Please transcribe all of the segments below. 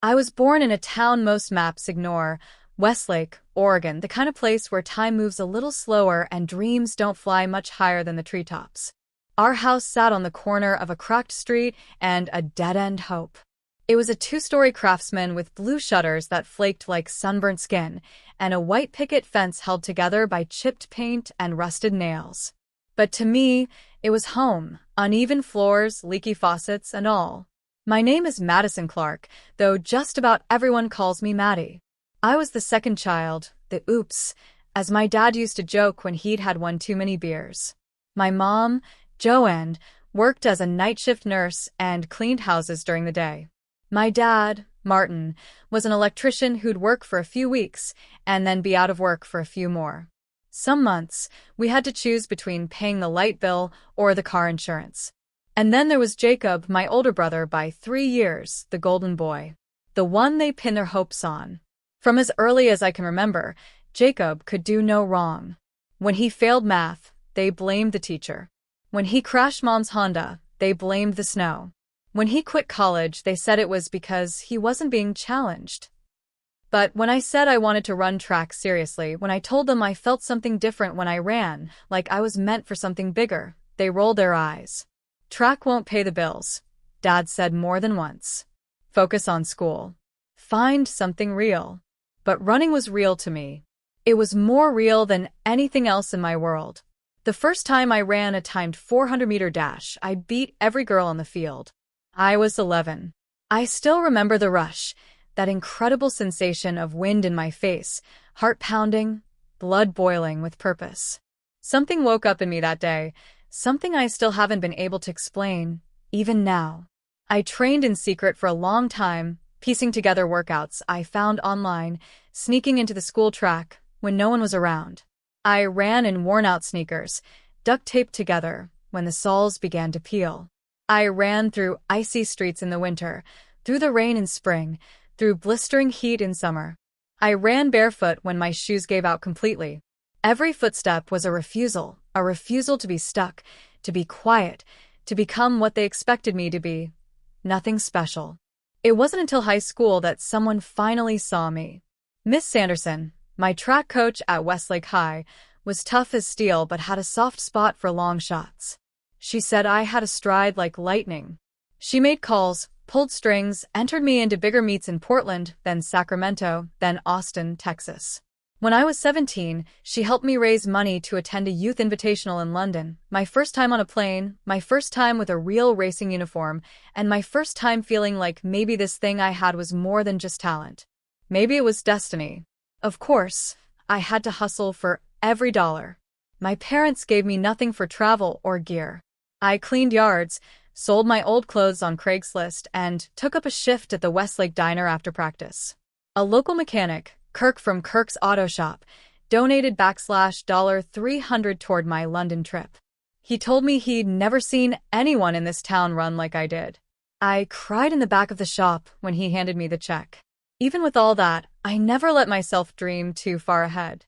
I was born in a town most maps ignore, Westlake, Oregon, the kind of place where time moves a little slower and dreams don't fly much higher than the treetops. Our house sat on the corner of a cracked street and a dead-end hope. It was a two-story craftsman with blue shutters that flaked like sunburnt skin, and a white picket fence held together by chipped paint and rusted nails. But to me, it was home, uneven floors, leaky faucets, and all. My name is Madison Clark, though just about everyone calls me Maddie. I was the second child, the oops, as my dad used to joke when he'd had one too many beers. My mom, Joanne, worked as a night shift nurse and cleaned houses during the day. My dad, Martin, was an electrician who'd work for a few weeks and then be out of work for a few more. Some months, we had to choose between paying the light bill or the car insurance. And then there was Jacob, my older brother by 3 years, the golden boy. The one they pin their hopes on. From as early as I can remember, Jacob could do no wrong. When he failed math, they blamed the teacher. When he crashed Mom's Honda, they blamed the snow. When he quit college, they said it was because he wasn't being challenged. But when I said I wanted to run track seriously, when I told them I felt something different when I ran, like I was meant for something bigger, they rolled their eyes. Track won't pay the bills, Dad said more than once. Focus on school. Find something real. But running was real to me. It was more real than anything else in my world. The first time I ran a timed 400-meter dash, I beat every girl on the field. I was 11. I still remember the rush, that incredible sensation of wind in my face, heart pounding, blood boiling with purpose. Something woke up in me that day, something I still haven't been able to explain, even now. I trained in secret for a long time, piecing together workouts I found online, sneaking into the school track when no one was around. I ran in worn-out sneakers, duct taped together when the soles began to peel. I ran through icy streets in the winter, through the rain in spring, through blistering heat in summer. I ran barefoot when my shoes gave out completely. Every footstep was a refusal to be stuck, to be quiet, to become what they expected me to be. Nothing special. It wasn't until high school that someone finally saw me. Miss Sanderson, my track coach at Westlake High, was tough as steel but had a soft spot for long shots. She said I had a stride like lightning. She made calls, pulled strings, entered me into bigger meets in Portland, then Sacramento, then Austin, Texas. When I was 17, she helped me raise money to attend a youth invitational in London, my first time on a plane, my first time with a real racing uniform, and my first time feeling like maybe this thing I had was more than just talent. Maybe it was destiny. Of course, I had to hustle for every dollar. My parents gave me nothing for travel or gear. I cleaned yards, sold my old clothes on Craigslist, and took up a shift at the Westlake Diner after practice. A local mechanic, Kirk from Kirk's Auto Shop, donated $300 toward my London trip. He told me he'd never seen anyone in this town run like I did. I cried in the back of the shop when he handed me the check. Even with all that, I never let myself dream too far ahead.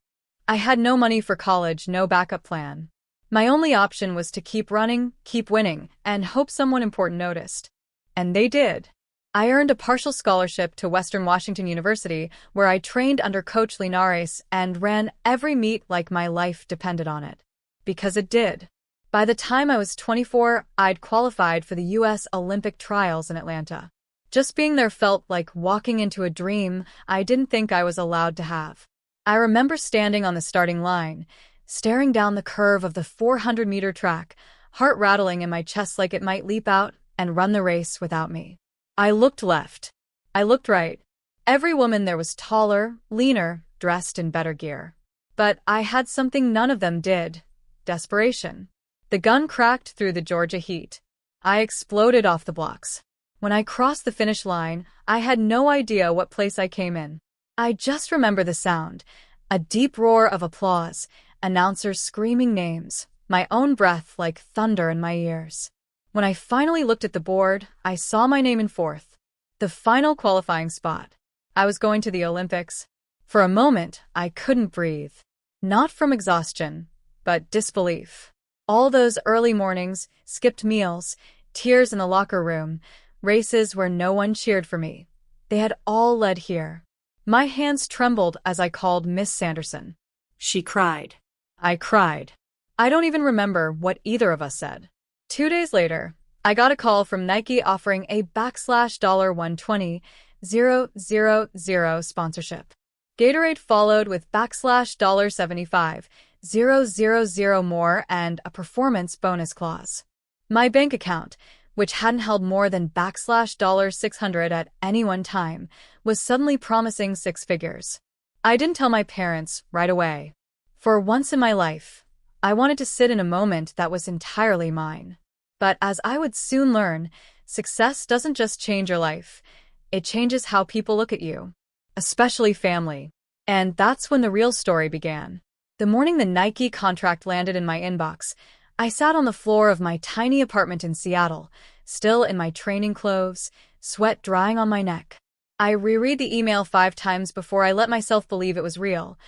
I had no money for college, no backup plan. My only option was to keep running, keep winning, and hope someone important noticed. And they did. I earned a partial scholarship to Western Washington University, where I trained under Coach Linares and ran every meet like my life depended on it. Because it did. By the time I was 24, I'd qualified for the U.S. Olympic trials in Atlanta. Just being there felt like walking into a dream I didn't think I was allowed to have. I remember standing on the starting line, staring down the curve of the 400-meter track, heart rattling in my chest like it might leap out and run the race without me. I looked left. I looked right. Every woman there was taller, leaner, dressed in better gear. But I had something none of them did. Desperation. The gun cracked through the Georgia heat. I exploded off the blocks. When I crossed the finish line, I had no idea what place I came in. I just remember the sound, a deep roar of applause, announcers screaming names, my own breath like thunder in my ears. When I finally looked at the board, I saw my name in fourth, the final qualifying spot. I was going to the Olympics. For a moment, I couldn't breathe. Not from exhaustion, but disbelief. All those early mornings, skipped meals, tears in the locker room, races where no one cheered for me. They had all led here. My hands trembled as I called Miss Sanderson. She cried. I cried. I don't even remember what either of us said. 2 days later, I got a call from Nike offering a $120,000 sponsorship. Gatorade followed with $75,000 more and a performance bonus clause. My bank account, which hadn't held more than $600 at any one time, was suddenly promising six figures. I didn't tell my parents right away. For once in my life, I wanted to sit in a moment that was entirely mine. But as I would soon learn, success doesn't just change your life, it changes how people look at you, especially family. And that's when the real story began. The morning the Nike contract landed in my inbox, I sat on the floor of my tiny apartment in Seattle, still in my training clothes, sweat drying on my neck. I reread the email 5 times before I let myself believe it was real.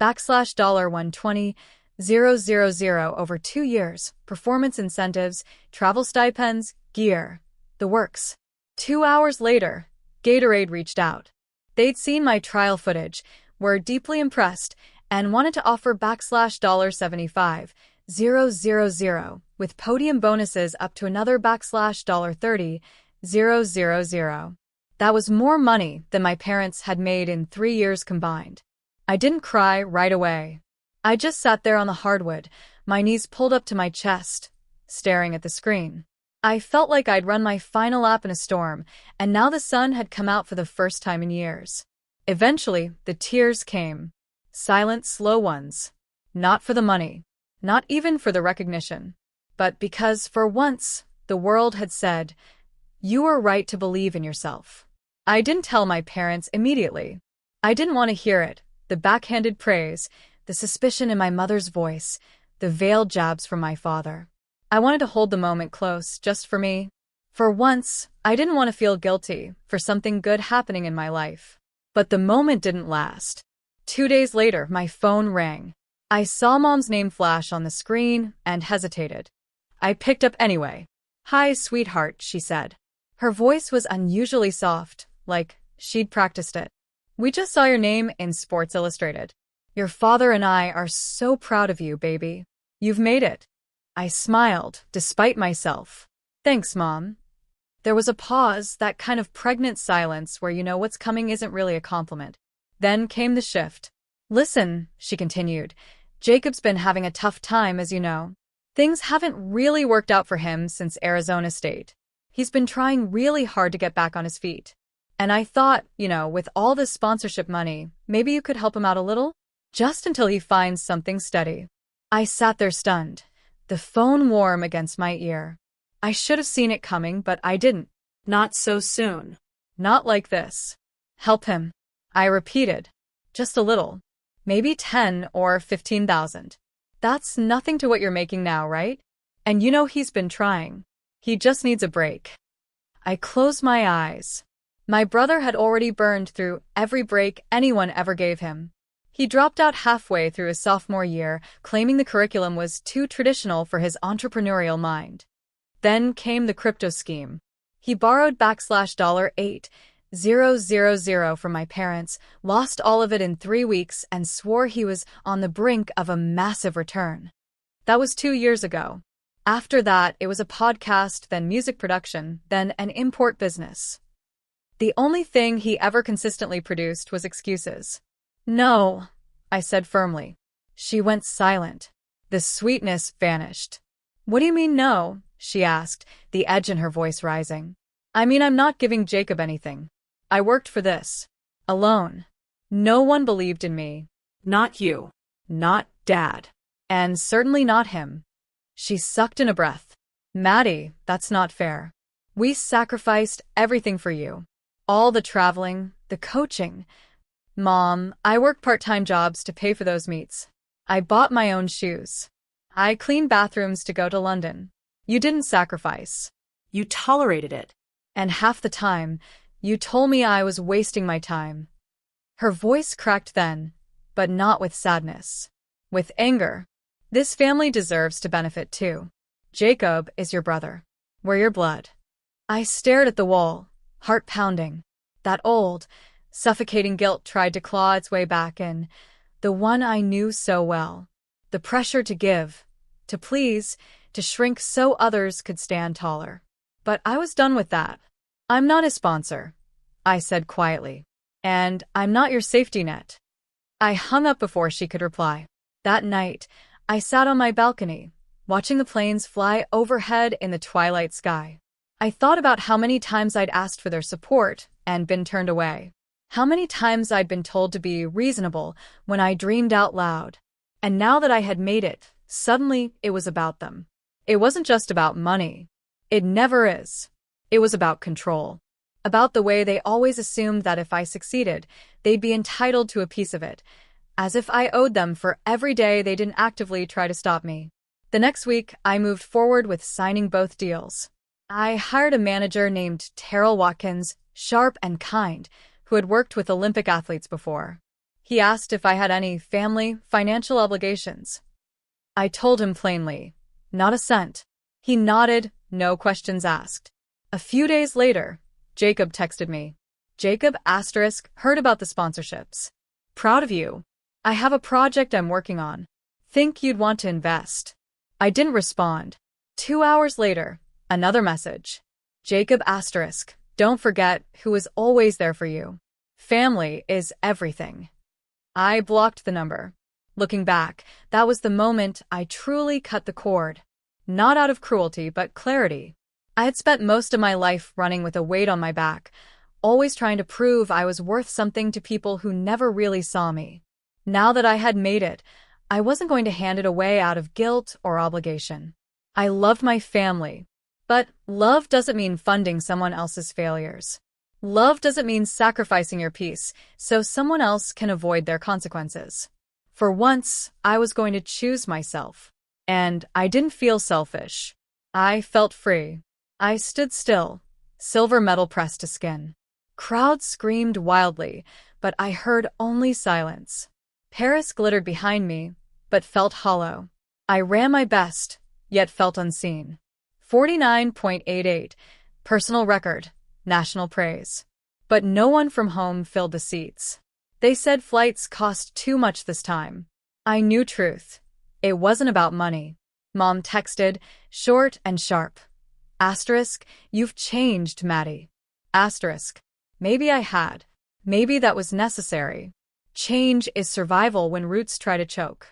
$120,000 over 2 years, performance incentives, travel stipends, gear, the works. 2 hours later, Gatorade reached out. They'd seen my trial footage, were deeply impressed, and wanted to offer $75,000 with podium bonuses up to another $30,000. That was more money than my parents had made in 3 years combined. I didn't cry right away. I just sat there on the hardwood, my knees pulled up to my chest, staring at the screen. I felt like I'd run my final lap in a storm, and now the sun had come out for the first time in years. Eventually, the tears came. Silent, slow ones. Not for the money. Not even for the recognition. But because, for once, the world had said, "You were right to believe in yourself." I didn't tell my parents immediately. I didn't want to hear it, the backhanded praise, the suspicion in my mother's voice, the veiled jabs from my father. I wanted to hold the moment close, just for me. For once, I didn't want to feel guilty for something good happening in my life. But the moment didn't last. 2 days later, my phone rang. I saw Mom's name flash on the screen and hesitated. I picked up anyway. "Hi, sweetheart," she said. Her voice was unusually soft, like she'd practiced it. "We just saw your name in Sports Illustrated. Your father and I are so proud of you, baby. You've made it." I smiled, despite myself. "Thanks, Mom." There was a pause, that kind of pregnant silence where you know what's coming isn't really a compliment. Then came the shift. "Listen," she continued, "Jacob's been having a tough time, as you know. Things haven't really worked out for him since Arizona State. He's been trying really hard to get back on his feet. And I thought, with all this sponsorship money, maybe you could help him out a little? Just until he finds something steady." I sat there stunned, the phone warm against my ear. I should have seen it coming, but I didn't. Not so soon. Not like this. "Help him," I repeated. "Just a little. Maybe 10 or 15,000. That's nothing to what you're making now, right? And he's been trying. He just needs a break." I closed my eyes. My brother had already burned through every break anyone ever gave him. He dropped out halfway through his sophomore year, claiming the curriculum was too traditional for his entrepreneurial mind. Then came the crypto scheme. He borrowed $8,000 from my parents, lost all of it in 3 weeks, and swore he was on the brink of a massive return. That was 2 years ago. After that, it was a podcast, then music production, then an import business. The only thing he ever consistently produced was excuses. "No," I said firmly. She went silent. The sweetness vanished. "What do you mean no?" she asked, the edge in her voice rising. "I mean, I'm not giving Jacob anything. I worked for this. Alone. No one believed in me. Not you. Not Dad. And certainly not him." She sucked in a breath. "Maddie, that's not fair. We sacrificed everything for you. All the traveling, the coaching. Mom, I worked part-time jobs to pay for those meets. I bought my own shoes. I cleaned bathrooms to go to London. You didn't sacrifice. You tolerated it. And half the time, you told me I was wasting my time." Her voice cracked then, but not with sadness. With anger. "This family deserves to benefit too. Jacob is your brother. We're your blood." I stared at the wall, heart pounding. That old, suffocating guilt tried to claw its way back in, the one I knew so well. The pressure to give, to please, to shrink so others could stand taller. But I was done with that. I'm not a sponsor, I said quietly. And I'm not your safety net. I hung up before she could reply. That night, I sat on my balcony, watching the planes fly overhead in the twilight sky. I thought about how many times I'd asked for their support and been turned away. How many times I'd been told to be reasonable when I dreamed out loud. And now that I had made it, suddenly it was about them. It wasn't just about money. It never is. It was about control. About the way they always assumed that if I succeeded, they'd be entitled to a piece of it, as if I owed them for every day they didn't actively try to stop me. The next week, I moved forward with signing both deals. I hired a manager named Terrell Watkins, sharp and kind, who had worked with Olympic athletes before. He asked if I had any family, financial obligations. I told him plainly, not a cent. He nodded, no questions asked. A few days later, Jacob texted me. Jacob *, heard about the sponsorships. Proud of you. I have a project I'm working on. Think you'd want to invest. I didn't respond. 2 hours later, another message. Jacob *, don't forget who is always there for you. Family is everything. I blocked the number. Looking back, that was the moment I truly cut the cord. Not out of cruelty, but clarity. I had spent most of my life running with a weight on my back, always trying to prove I was worth something to people who never really saw me. Now that I had made it, I wasn't going to hand it away out of guilt or obligation. I loved my family. But love doesn't mean funding someone else's failures. Love doesn't mean sacrificing your peace so someone else can avoid their consequences. For once, I was going to choose myself. And I didn't feel selfish. I felt free. I stood still, silver metal pressed to skin. Crowds screamed wildly, but I heard only silence. Paris glittered behind me, but felt hollow. I ran my best, yet felt unseen. 49.88, personal record, national praise. But no one from home filled the seats. They said flights cost too much this time. I knew truth. It wasn't about money. Mom texted, short and sharp. You've changed, Maddie. Maybe I had. Maybe that was necessary. Change is survival when roots try to choke.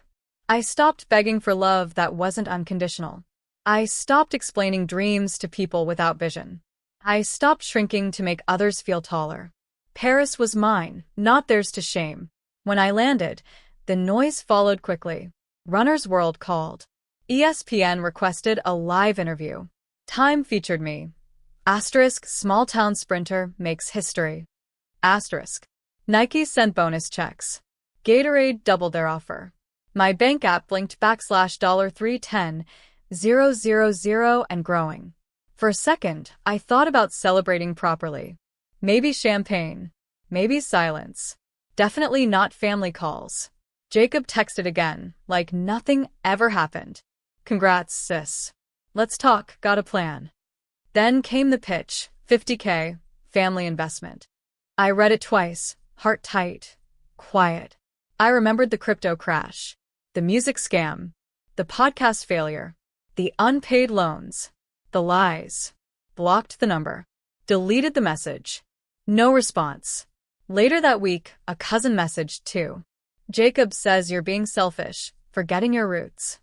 I stopped begging for love that wasn't unconditional. I stopped explaining dreams to people without vision. I stopped shrinking to make others feel taller. Paris was mine, not theirs to shame. When I landed, the noise followed quickly. Runner's World called. ESPN requested a live interview. Time featured me. Small-town sprinter makes history. Nike sent bonus checks. Gatorade doubled their offer. My bank app blinked $310,000 and growing. For a second, I thought about celebrating properly. Maybe champagne. Maybe silence. Definitely not family calls. Jacob texted again, like nothing ever happened. Congrats, sis. Let's talk, got a plan. Then came the pitch, $50K, family investment. I read it twice, heart tight, quiet. I remembered the crypto crash, the music scam, the podcast failure, the unpaid loans, the lies. Blocked the number. Deleted the message. No response. Later that week, a cousin messaged too. Jacob says you're being selfish, forgetting your roots.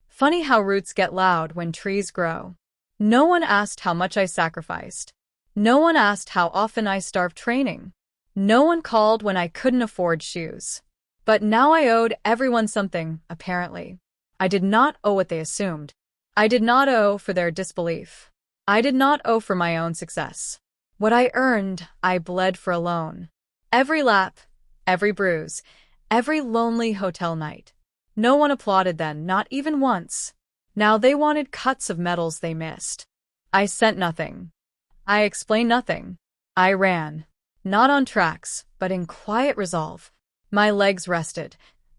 Funny how roots get loud when trees grow. No one asked how much I sacrificed. No one asked how often I starved training. No one called when I couldn't afford shoes. But now I owed everyone something, apparently. I did not owe what they assumed. I did not owe for their disbelief. I did not owe for my own success. What I earned, I bled for alone. Every lap, every bruise, every lonely hotel night. No one applauded then, not even once. Now they wanted cuts of medals they missed. I sent nothing. I explained nothing. I ran. Not on tracks, but in quiet resolve. My legs rested.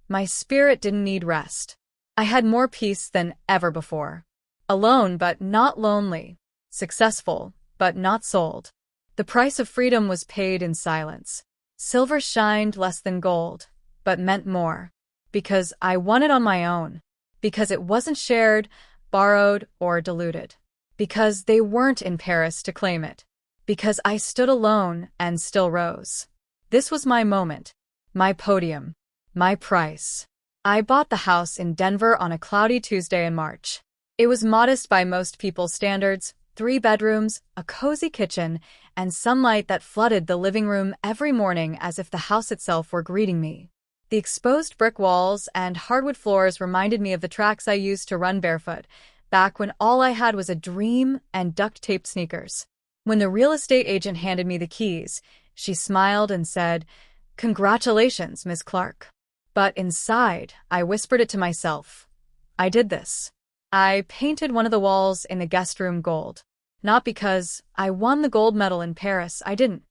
My spirit didn't need rest. I had more peace than ever before. Alone but not lonely. Successful but not sold. The price of freedom was paid in silence. Silver shined less than gold, but meant more. Because I won it on my own. Because it wasn't shared, borrowed, or diluted. Because they weren't in Paris to claim it. Because I stood alone and still rose. This was my moment. My podium. My price. I bought the house in Denver on a cloudy Tuesday in March. It was modest by most people's standards, 3 bedrooms, a cozy kitchen, and sunlight that flooded the living room every morning as if the house itself were greeting me. The exposed brick walls and hardwood floors reminded me of the tracks I used to run barefoot, back when all I had was a dream and duct-taped sneakers. When the real estate agent handed me the keys, she smiled and said, "Congratulations, Ms. Clark." But inside, I whispered it to myself. I did this. I painted one of the walls in the guest room gold. Not because I won the gold medal in Paris, I didn't.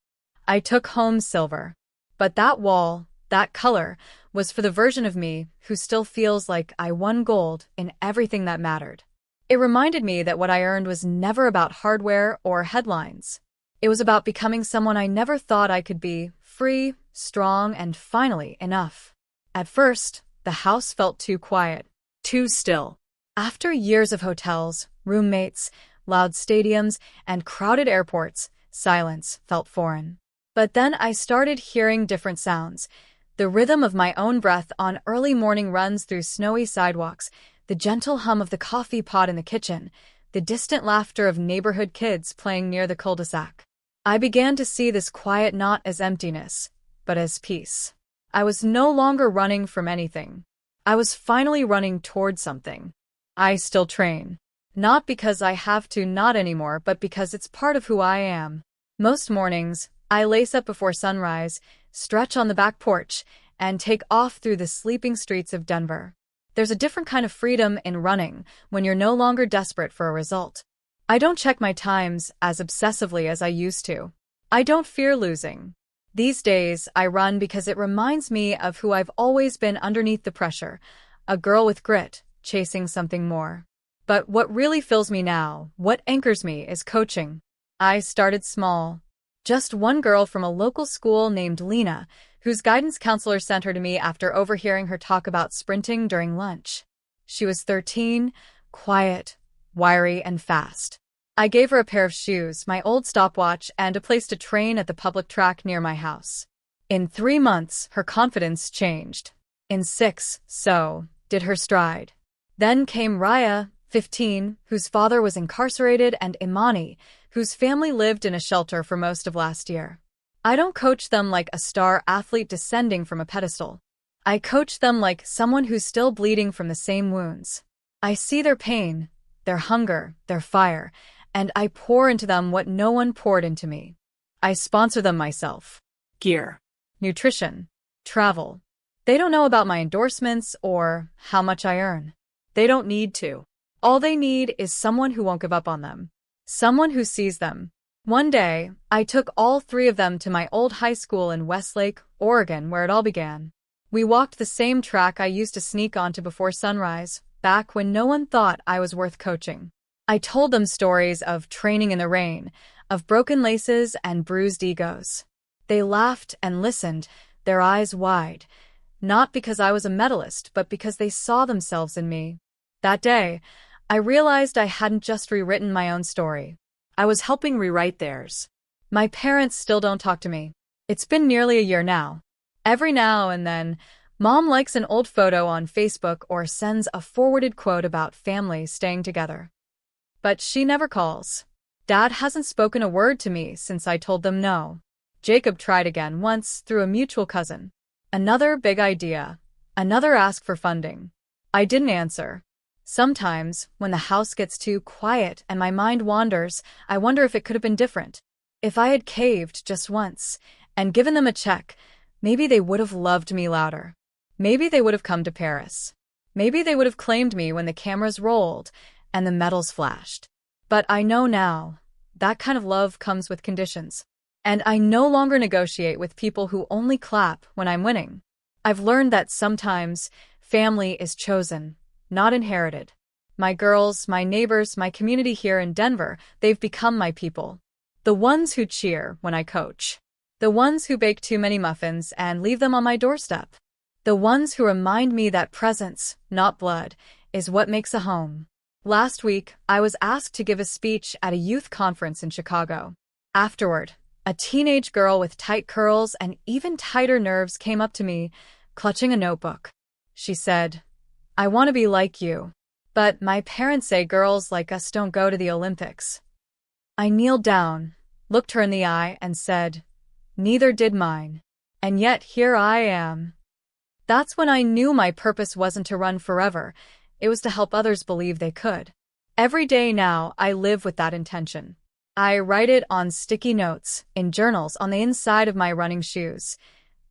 I took home silver. But that wall, that color, was for the version of me who still feels like I won gold in everything that mattered. It reminded me that what I earned was never about hardware or headlines. It was about becoming someone I never thought I could be, free, strong, and finally enough. At first, the house felt too quiet, too still. After years of hotels, roommates, loud stadiums, and crowded airports, silence felt foreign. But then I started hearing different sounds. The rhythm of my own breath on early morning runs through snowy sidewalks, the gentle hum of the coffee pot in the kitchen, the distant laughter of neighborhood kids playing near the cul-de-sac. I began to see this quiet not as emptiness, but as peace. I was no longer running from anything. I was finally running toward something. I still train. Not because I have to, not anymore, but because it's part of who I am. Most mornings, I lace up before sunrise, stretch on the back porch, and take off through the sleeping streets of Denver. There's a different kind of freedom in running when you're no longer desperate for a result. I don't check my times as obsessively as I used to. I don't fear losing. These days, I run because it reminds me of who I've always been underneath the pressure, a girl with grit, chasing something more. But what really fills me now, what anchors me, is coaching. I started small. Just one girl from a local school named Lena, whose guidance counselor sent her to me after overhearing her talk about sprinting during lunch. She was 13, quiet, wiry, and fast. I gave her a pair of shoes, my old stopwatch, and a place to train at the public track near my house. In 3 months, her confidence changed. In 6, so did her stride. Then came Raya, 15, whose father was incarcerated, and Imani, whose family lived in a shelter for most of last year. I don't coach them like a star athlete descending from a pedestal. I coach them like someone who's still bleeding from the same wounds. I see their pain, their hunger, their fire, and I pour into them what no one poured into me. I sponsor them myself. Gear. Nutrition. Travel. They don't know about my endorsements or how much I earn. They don't need to. All they need is someone who won't give up on them. Someone who sees them. One day, I took all 3 of them to my old high school in Westlake, Oregon, where it all began. We walked the same track I used to sneak onto before sunrise, back when no one thought I was worth coaching. I told them stories of training in the rain, of broken laces and bruised egos. They laughed and listened, their eyes wide, not because I was a medalist, but because they saw themselves in me. That day, I realized I hadn't just rewritten my own story. I was helping rewrite theirs. My parents still don't talk to me. It's been nearly a year now. Every now and then, Mom likes an old photo on Facebook or sends a forwarded quote about family staying together. But she never calls. Dad hasn't spoken a word to me since I told them no. Jacob tried again once through a mutual cousin. Another big idea. Another ask for funding. I didn't answer. Sometimes, when the house gets too quiet and my mind wanders, I wonder if it could have been different. If I had caved just once and given them a check, maybe they would have loved me louder. Maybe they would have come to Paris. Maybe they would have claimed me when the cameras rolled and the medals flashed. But I know now, that kind of love comes with conditions. And I no longer negotiate with people who only clap when I'm winning. I've learned that sometimes family is chosen, not inherited. My girls, my neighbors, my community here in Denver, they've become my people. The ones who cheer when I coach. The ones who bake too many muffins and leave them on my doorstep. The ones who remind me that presence, not blood, is what makes a home. Last week, I was asked to give a speech at a youth conference in Chicago. Afterward, a teenage girl with tight curls and even tighter nerves came up to me, clutching a notebook. She said, "I want to be like you. But my parents say girls like us don't go to the Olympics." I kneeled down, looked her in the eye, and said, "Neither did mine. And yet here I am." That's when I knew my purpose wasn't to run forever. It was to help others believe they could. Every day now, I live with that intention. I write it on sticky notes, in journals on the inside of my running shoes.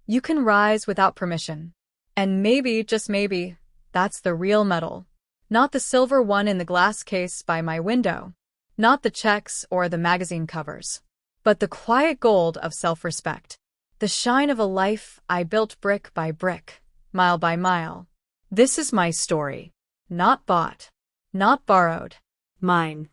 You can rise without permission. And maybe, just maybe, that's the real medal. Not the silver one in the glass case by my window. Not the checks or the magazine covers. But the quiet gold of self-respect. The shine of a life I built brick by brick, mile by mile. This is my story. Not bought. Not borrowed. Mine.